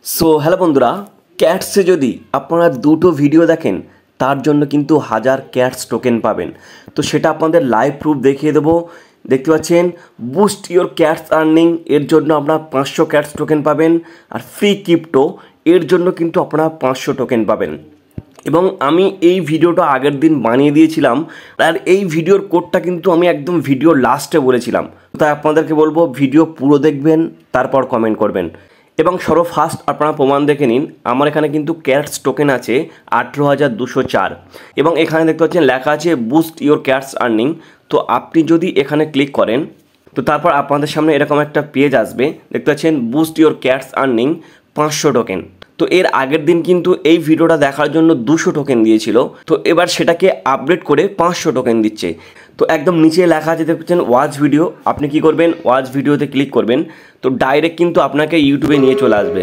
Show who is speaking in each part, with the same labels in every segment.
Speaker 1: So hello বন্ধুরা, ক্যাটসে যদি আপনারা দুটো ভিডিও দেখেন তার জন্য কিন্তু 1000 ক্যাটস টোকেন পাবেন। তো সেটা আপনাদের লাইভ প্রুফ দেখিয়ে দেবো। দেখতে পাচ্ছেন বুস্ট ইওর ক্যাটস আর্নিং এর জন্য আপনারা 500 ক্যাটস টোকেন পাবেন, আর ফ্রি ক্রিপ্টো এর জন্য কিন্তু আপনারা 500 টোকেন পাবেন। এবং আমি এই ভিডিওটা আগের দিন বানিয়ে দিয়েছিলাম, আর এই ভিডিওর কোডটা কিন্তু আমি একদম ভিডিওর লাস্টে বলেছিলাম। তাই আপনাদেরকে বলবো ভিডিও পুরো দেখবেন, তারপর কমেন্ট করবেন। এবং ফার্স্ট আপনারা প্রমাণ দেখে নিন, আমার এখানে কিন্তু ক্যাটস টোকেন আছে 18,204 এবং এখানে দেখতে পাচ্ছেন লেখা আছে বুস্ট ইওর ক্যাটস আর্নিং। তো আপনি যদি এখানে ক্লিক করেন তো তারপর আপনাদের সামনে এরকম একটা পেজ আসবে, দেখতে পাচ্ছেন boost your cats earning 500 token. তো এর আগের দিন কিন্তু এই ভিডিওটা দেখার জন্য 200 টোকেন দিয়েছিল, তো এবার সেটাকে আপডেট করে 500 টোকেন দিচ্ছে। তো একদম নিচে লেখা আছে দেখতে পাচ্ছেন ওয়াচ ভিডিও, আপনি কি করবেন ওয়াচ ভিডিওতে ক্লিক করবেন, তো ডাইরেক্ট কিন্তু আপনাকে ইউটিউবে নিয়ে চলে আসবে।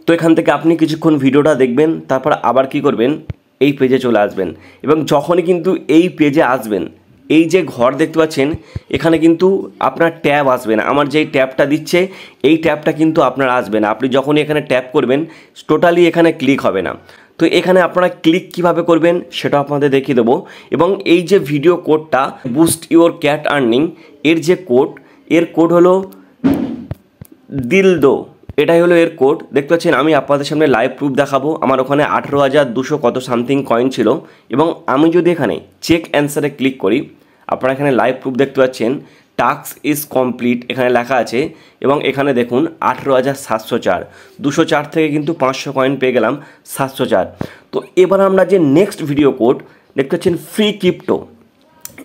Speaker 1: তো এখান থেকে আপনি কিছুক্ষণ ভিডিওটা দেখবেন, তারপর আবার কি করবেন এই পেজে চলে আসবেন। এবং যখনই কিন্তু এই পেজে আসবেন, এই যে ঘর দেখতে পাচ্ছেন এখানে কিন্তু আপনার ট্যাব আসবে না। আমার যেই ট্যাবটা দিচ্ছে এই ট্যাবটা কিন্তু আপনার আসবে না। আপনি যখনই এখানে ট্যাপ করবেন টোটালি এখানে ক্লিক হবে না। তো এখানে আপনারা ক্লিক কিভাবে করবেন সেটা আপনাদের দেখিয়ে দেবো। এবং এই যে ভিডিও কোডটা বুস্ট ইওর ক্যাট আর্নিং এর যে কোড, এর কোড হলো দিলদো, এটাই হলো এর কোড। দেখতে পাচ্ছেন আমি আপনাদের সামনে লাইভ প্রুফ দেখাবো। আমার ওখানে 18,200 কত সামথিং কয়েন ছিল। এবং আমি যদি এখানে চেক অ্যান্সারে ক্লিক করি, আপনারা এখানে লাইভ প্রুফ দেখতে পাচ্ছেন টাস্ক ইজ কমপ্লিট এখানে লেখা আছে। এবং এখানে দেখুন 18,704, 204 থেকে কিন্তু 500 কয়েন পেয়ে গেলাম 704। তো এবার আমরা যে নেক্সট ভিডিও কোড দেখতে পাচ্ছেন ফ্রি ক্রিপ্টো,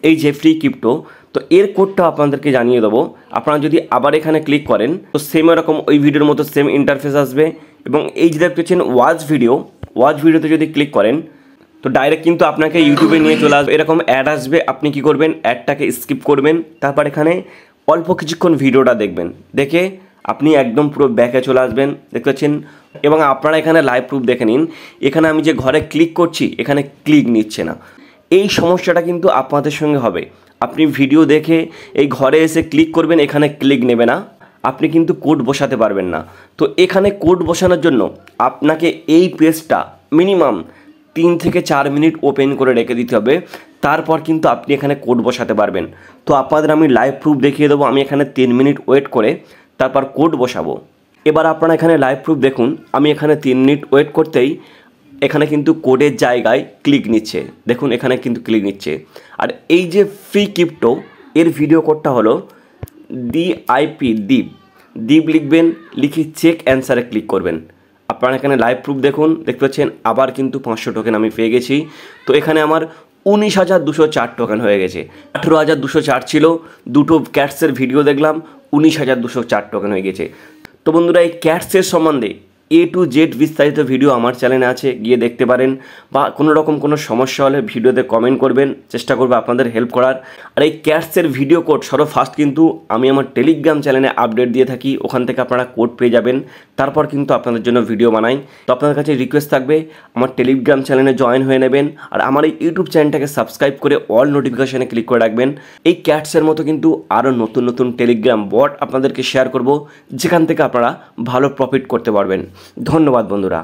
Speaker 1: এই যে ফ্রি ক্রিপ্টো, তো এর কোডটা আপনাদেরকে জানিয়ে দেবো। আপনারা যদি আবার এখানে ক্লিক করেন তো সেম এরকম ওই ভিডিওর মতো সেম ইন্টারফেস আসবে। এবং এই যে দেখতে পাচ্ছেন ওয়াচ ভিডিওতে যদি ক্লিক করেন তো ডাইরেক্ট কিন্তু আপনাকে ইউটিউবে নিয়ে চলে আসবে। এরকম অ্যাড আসবে, আপনি কি করবেন অ্যাডটাকে স্কিপ করবেন, তারপর এখানে অল্প কিছুক্ষণ ভিডিওটা দেখবেন, দেখে আপনি একদম পুরো ব্যাকে চলে আসবেন। দেখতে পাচ্ছেন এবং আপনারা এখানে লাইভ প্রুফ দেখে নিন, এখানে আমি যে ঘরে ক্লিক করছি এখানে ক্লিক নিচ্ছে না। এই সমস্যাটা কিন্তু আপনাদের সঙ্গে হবে। আপনি ভিডিও দেখে এই ঘরে এসে ক্লিক করবেন, এখানে ক্লিক নেবে না, আপনি কিন্তু কোড বসাতে পারবেন না। তো এখানে কোড বসানোর জন্য আপনাকে এই পেজটা মিনিমাম 3 থেকে 4 মিনিট ওপেন করে রেখে দিতে হবে, তারপর কিন্তু আপনি এখানে কোড বসাতে পারবেন। তো আপনাদের আমি লাইভ প্রুফ দেখিয়ে দেবো। আমি এখানে 3 মিনিট ওয়েট করে তারপর কোড বসাবো। এবার আপনারা এখানে লাইভ প্রুফ দেখুন, আমি এখানে 3 মিনিট ওয়েট করতেই এখানে কিন্তু কোডের জায়গায় ক্লিক নিচ্ছে, দেখুন এখানে কিন্তু ক্লিক নিচ্ছে। আর এই যে ফ্রি ক্রিপ্টো এর ভিডিও কোডটা হলো DIP, দ্বীপ লিখবেন, লিখে চেক অ্যান্সারে ক্লিক করবেন। আপনারা এখানে লাইভ প্রুফ দেখুন, দেখতে পাচ্ছেন আবার কিন্তু 500 টোকেন আমি পেয়ে গেছি। তো এখানে আমার 19,204 টোকেন হয়ে গেছে। 18,204 ছিল, দুটো ক্যাটসের ভিডিও দেখলাম, 19,204 টোকেন হয়ে গেছে। তো বন্ধুরা এই ক্যাটসের সম্বন্ধে A to Z বিস্তারিত ভিডিও আমার চ্যানেলে আছে, গিয়ে দেখতে পারেন। বা কোনো রকম কোনো সমস্যা হলে ভিডিওতে কমেন্ট করবেন, চেষ্টা করবো আপনাদের হেল্প করার। আর এই ক্যাটসের ভিডিও কোড ফার্স্ট কিন্তু আমি আমার টেলিগ্রাম চ্যানেলে আপডেট দিয়ে থাকি, ওখান থেকে আপনারা কোড পেয়ে যাবেন, তারপর কিন্তু আপনাদের জন্য ভিডিও বানাই। তো আপনাদের কাছে রিকোয়েস্ট থাকবে আমার টেলিগ্রাম চ্যানেলে জয়েন হয়ে নেবেন, আর আমার এই ইউটিউব চ্যানেলটাকে সাবস্ক্রাইব করে অল নোটিফিকেশানে ক্লিক করে রাখবেন। এই ক্যাটসের মতো কিন্তু আরও নতুন নতুন টেলিগ্রাম বট আপনাদেরকে শেয়ার করব, যেখান থেকে আপনারা ভালো প্রফিট করতে পারবেন। ধন্যবাদ বন্ধুরা।